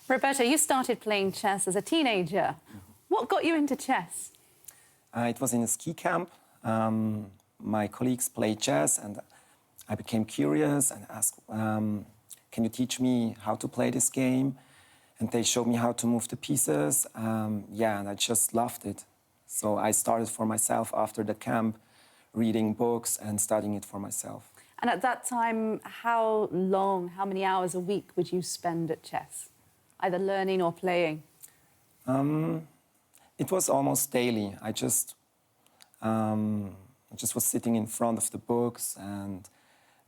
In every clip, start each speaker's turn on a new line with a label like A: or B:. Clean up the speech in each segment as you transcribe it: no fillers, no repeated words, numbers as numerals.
A: Roberto, you started playing chess as a teenager. What got you into chess?
B: It was in a ski camp. My colleagues played chess and I became curious and asked, can you teach me how to play this game? And they showed me how to move the pieces. And I just loved it. So I started for myself after the camp, reading books and studying it for myself.
A: And at that time, how many hours a week would you spend at chess? Either learning or playing?
B: It was almost daily. I just was sitting in front of the books and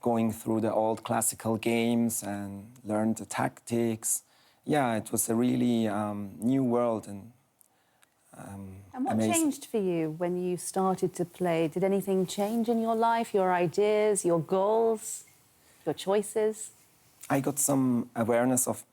B: going through the old classical games and learned the tactics. Yeah, it was a really new world and
A: what
B: amazing.
A: changed for you when you started to play? Did anything change in your life, your ideas, your goals, your choices?
B: I got some awareness of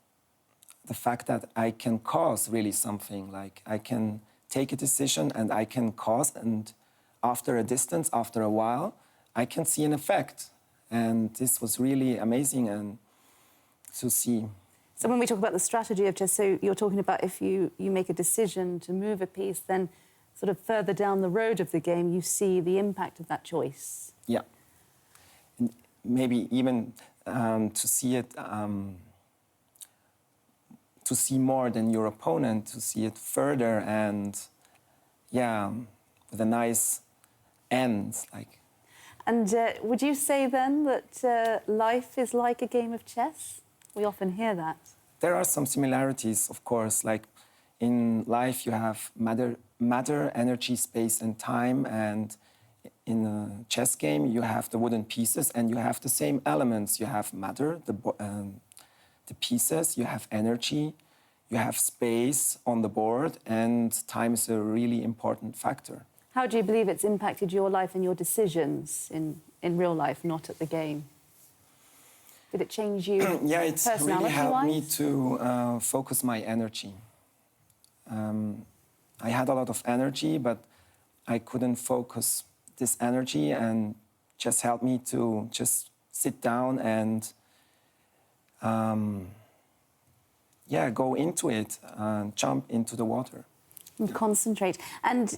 B: the fact that I can cause really something. Like I can take a decision and I can cause, and after a distance, after a while, I can see an effect. And this was really amazing and to see.
A: So when we talk about the strategy of chess, so you're talking about if you make a decision to move a piece, then sort of further down the road of the game, you see the impact of that choice.
B: Yeah. And maybe even to see it, to see more than your opponent, to see it further and, yeah, with a nice end.
A: And would you say then that life is like a game of chess? We often hear that.
B: There are some similarities, of course. Like in life, you have matter, energy, space, and time. And in a chess game, you have the wooden pieces, and you have the same elements. You have matter, the pieces. You have energy. You have space on the board, and time is a really important factor.
A: How do you believe it's impacted your life and your decisions in real life, not at the game? Did it change you
B: Yeah, it really helped me
A: personality-wise?
B: to focus my energy. I had a lot of energy, but I couldn't focus this energy, and just helped me to just sit down and go into it, jump into the water.
A: And concentrate. And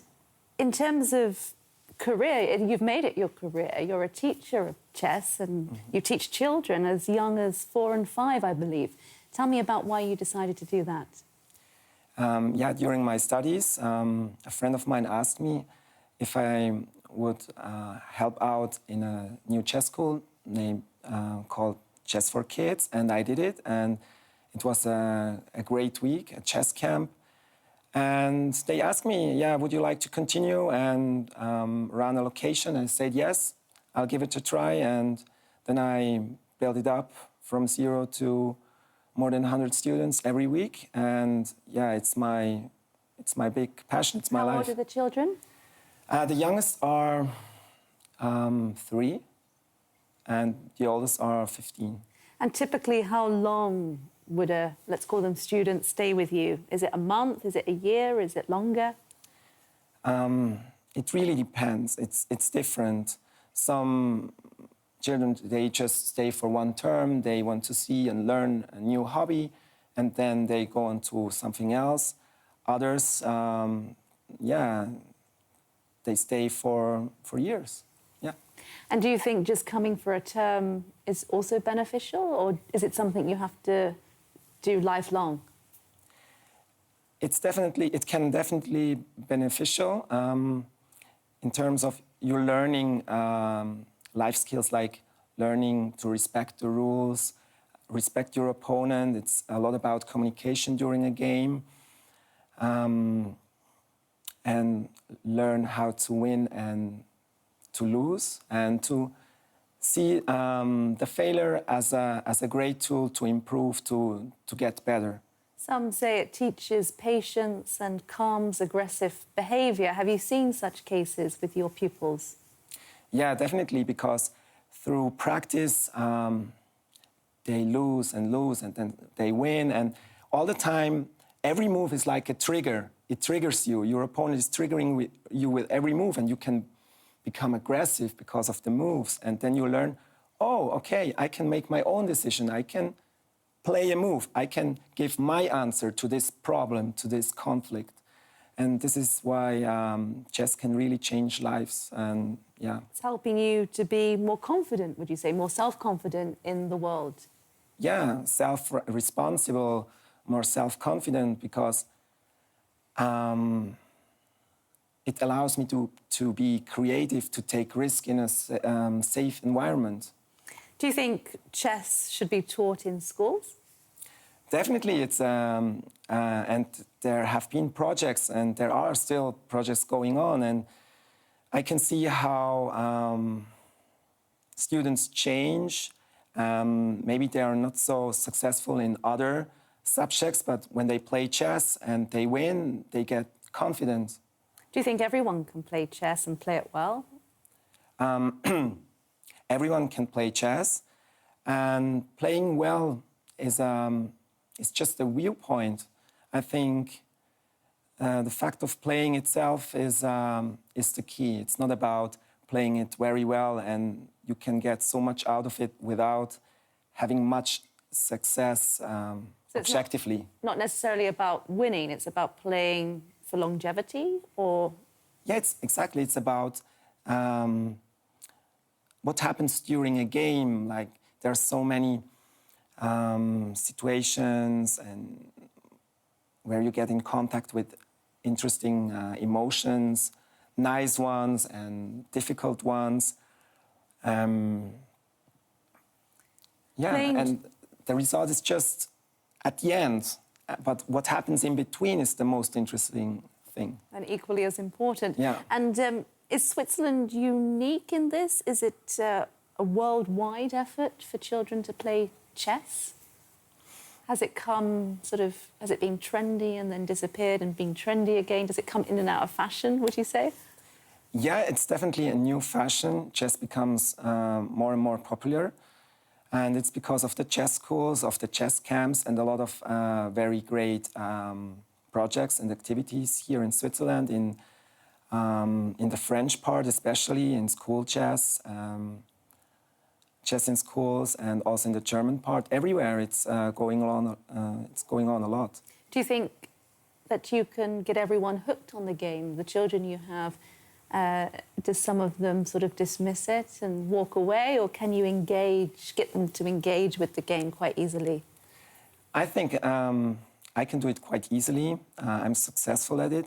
A: in terms of career, you've made it your career. You're a teacher of chess and you teach children as young as 4 and 5, I believe. Tell me about why you decided to do that.
B: During my studies, a friend of mine asked me if I would help out in a new chess school called Chess for Kids, and I did it. And it was a great week, a chess camp. And they asked me, would you like to continue and run a location? And I said, yes, I'll give it a try. And then I built it up from 0 to more than 100 students every week. And it's my big passion, it's my life.
A: How old are the children?
B: The youngest are 3 and the oldest are 15.
A: And typically, how long would a, let's call them students, stay with you? Is it a month? Is it a year? Is it longer?
B: It really depends. It's different. Some children, they just stay for one term. They want to see and learn a new hobby, and then they go on to something else. Others, they stay for years. Yeah.
A: And do you think just coming for a term is also beneficial, or is it something you have to do lifelong?
B: It can definitely be beneficial in terms of you're learning life skills like learning to respect the rules, respect your opponent. It's a lot about communication during a game, and learn how to win and to lose, and to see the failure as a great tool to improve, to get better.
A: Some say it teaches patience and calms aggressive behaviour. Have you seen such cases with your pupils?
B: Yeah, definitely, because through practice, they lose and lose, and then they win. And all the time, every move is like a trigger. It triggers you. Your opponent is triggering you with every move, and you can become aggressive because of the moves. And then you learn, oh, okay, I can make my own decision. I can play a move. I can give my answer to this problem, to this conflict. And this is why chess can really change lives. And yeah.
A: It's helping you to be more confident, would you say, more self-confident in the world?
B: Yeah, self-responsible, more self-confident, because it allows me to be creative, to take risk in a safe environment.
A: Do you think chess should be taught in schools?
B: Definitely, it's and there have been projects, and there are still projects going on, and I can see how students change. Maybe they are not so successful in other subjects, but when they play chess and they win, they get confidence.
A: Do you think everyone can play chess and play it well?
B: Everyone can play chess, and playing well is just a viewpoint. I think the fact of playing itself is the key. It's not about playing it very well, and you can get so much out of it without having much success
A: So
B: objectively.
A: Not necessarily about winning, it's about playing for longevity, or?
B: Yeah, it's about what happens during a game. Like, there are so many situations and where you get in contact with interesting emotions, nice ones and difficult ones. And the result is just at the end. But what happens in between is the most interesting thing.
A: And equally as important.
B: Yeah.
A: And is Switzerland unique in this? Is it a worldwide effort for children to play chess? Has it been trendy and then disappeared and been trendy again? Does it come in and out of fashion, would you say?
B: Yeah, it's definitely a new fashion. Chess becomes more and more popular. And it's because of the chess schools, of the chess camps, and a lot of very great projects and activities here in Switzerland, in the French part especially, in school chess, chess in schools, and also in the German part. Everywhere it's going on. It's going on a lot.
A: Do you think that you can get everyone hooked on the game? The children you have, do some of them sort of dismiss it and walk away, or can you get them to engage with the game quite easily?
B: I think I can do it quite easily. I'm successful at it,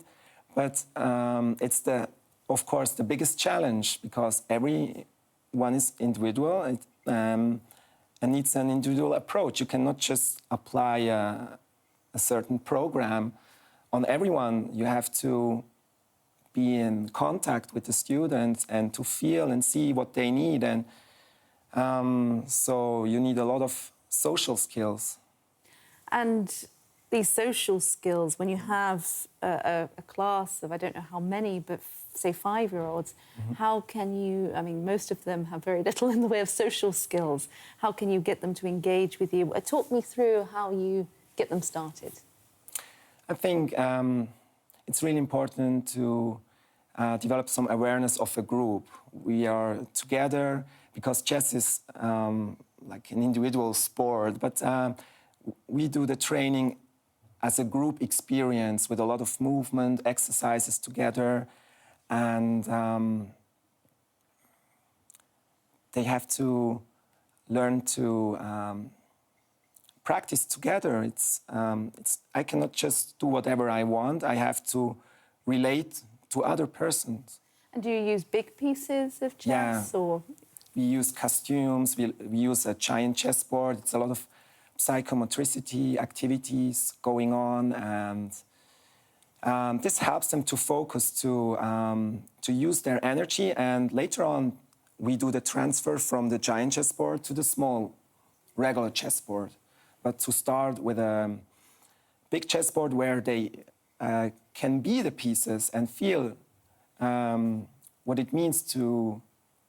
B: but it's of course, the biggest challenge, because everyone is individual and needs an individual approach. You cannot just apply a certain program on everyone. You have to be in contact with the students and to feel and see what they need. And so you need a lot of social skills. And
A: these social skills, when you have a class of, I don't know how many, but say 5-year-olds, how can you, I mean, most of them have very little in the way of social skills. How can you get them to engage with you? Talk me through how you get them started.
B: I think it's really important to develop some awareness of a group. We are together because chess is like an individual sport, but we do the training as a group experience with a lot of movement, exercises together, and they have to learn to practice together. I cannot just do whatever I want. I have to relate to other persons.
A: And do you use big pieces of chess?
B: Yeah.
A: Or?
B: We use costumes, we use a giant chessboard. It's a lot of psychomotricity activities going on, and this helps them to focus, to use their energy, and later on we do the transfer from the giant chessboard to the small regular chessboard. But to start with a big chessboard where they can be the pieces and feel what it means to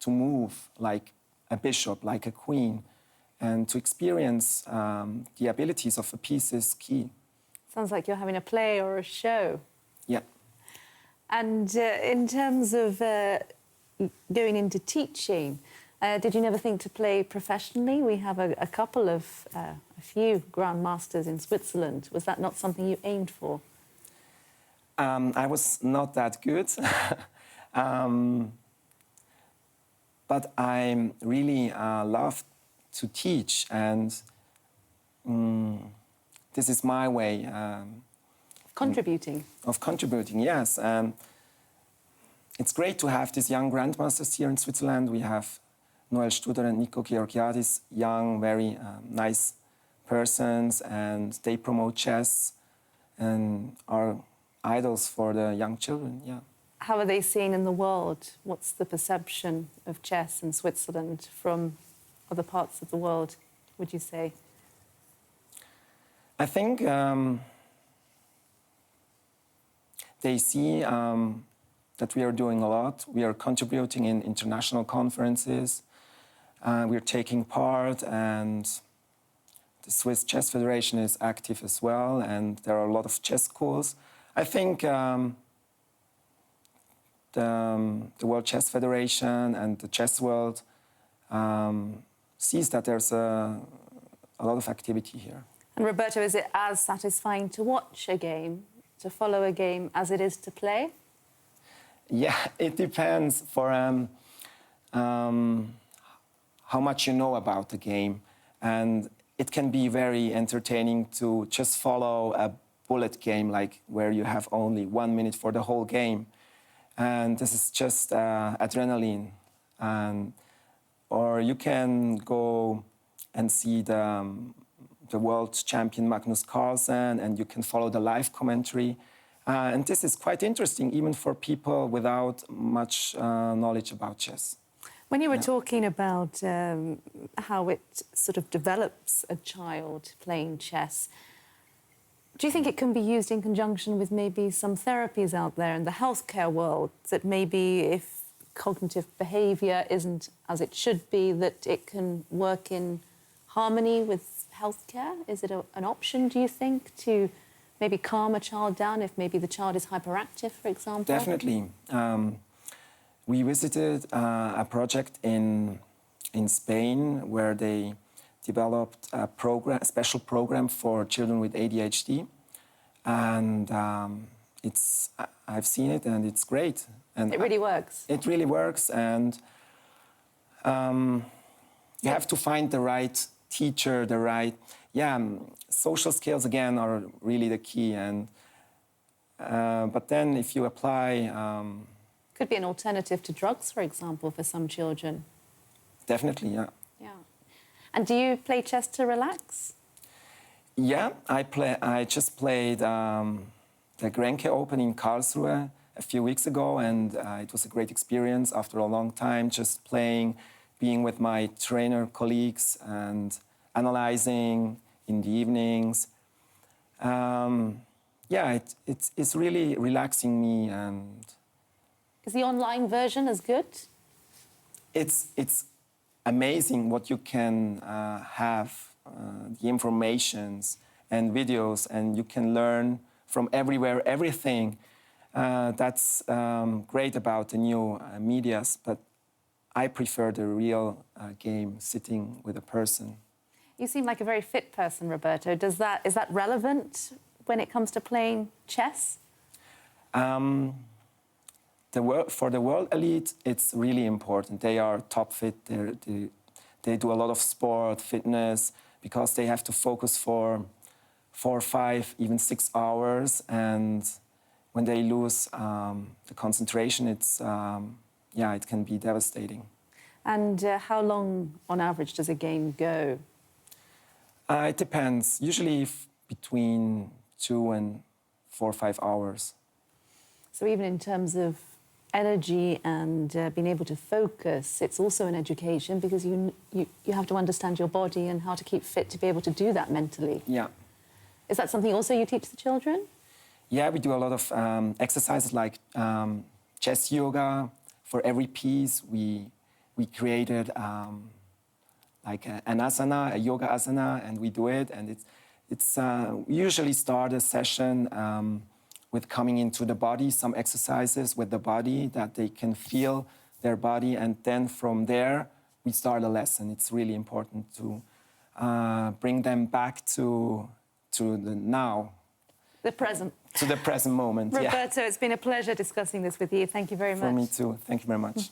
B: move like a bishop, like a queen, and to experience the abilities of a piece is key.
A: Sounds like you're having a play or a show.
B: Yeah.
A: And in terms of going into teaching, Did you never think to play professionally? We have a couple of, a few grandmasters in Switzerland. Was that not something you aimed for?
B: I was not that good, but I really love to teach, and this is my way
A: Contributing.
B: of contributing. Yes, it's great to have these young grandmasters here in Switzerland. We have Noel Studer and Nico Georgiadis, young, very nice persons, and they promote chess and are idols for the young children. Yeah.
A: How are they seen in the world? What's the perception of chess in Switzerland from other parts of the world, would you say?
B: I think they see that we are doing a lot. We are contributing in international conferences. We're taking part, and the Swiss Chess Federation is active as well, and there are a lot of chess schools. I think the World Chess Federation and the chess world sees that there's a lot of activity here.
A: And Roberto, is it as satisfying to watch a game, to follow a game, as it is to play?
B: Yeah, it depends for how much you know about the game. And it can be very entertaining to just follow a bullet game, like where you have only 1 minute for the whole game. And this is just adrenaline. Or you can go and see the world champion Magnus Carlsen, and you can follow the live commentary. And this is quite interesting, even for people without much knowledge about chess.
A: When you were talking about how it sort of develops a child playing chess, do you think it can be used in conjunction with maybe some therapies out there in the healthcare world, that maybe if cognitive behaviour isn't as it should be, that it can work in harmony with healthcare? Is it an option, do you think, to maybe calm a child down if maybe the child is hyperactive, for example?
B: Definitely. We visited a project in Spain where they developed a special program for children with ADHD, and I've seen it, and it's great. And
A: it really works.
B: It really works, and you have to find the right teacher, the right social skills again are really the key, and but then if you apply.
A: Could be an alternative to drugs, for example, for some children.
B: Definitely, yeah.
A: Yeah. And do you play chess to relax?
B: Yeah, I just played the Grenke Open in Karlsruhe a few weeks ago, and it was a great experience after a long time, just playing, being with my trainer colleagues and analyzing in the evenings. It's really relaxing me. And
A: is the online version as good?
B: It's amazing what you can have, the informations and videos, and you can learn from everywhere, everything. That's great about the new medias, but I prefer the real game, sitting with a person.
A: You seem like a very fit person, Roberto. Is that relevant when it comes to playing chess?
B: For the world elite, it's really important. They are top fit. They do a lot of sport, fitness, because they have to focus for 4, 5, even 6 hours. And when they lose the concentration, it can be devastating.
A: And how long, on average, does a game go?
B: It depends. Usually between 2 and 4 or 5 hours.
A: So even in terms of energy and being able to focus, it's also an education, because you have to understand your body and how to keep fit to be able to do that mentally.
B: Yeah.
A: Is that something also you teach the children?
B: Yeah, we do a lot of exercises like chess yoga. For every piece, we created like an asana, a yoga asana, and we do it. And it's we usually start a session with coming into the body, some exercises with the body that they can feel their body, and then from there we start a lesson, it's really important to bring them back to the now,
A: The present.
B: to the present moment.
A: Roberto, it's been a pleasure discussing this with you. Thank you very much.
B: For me too. Thank you very much.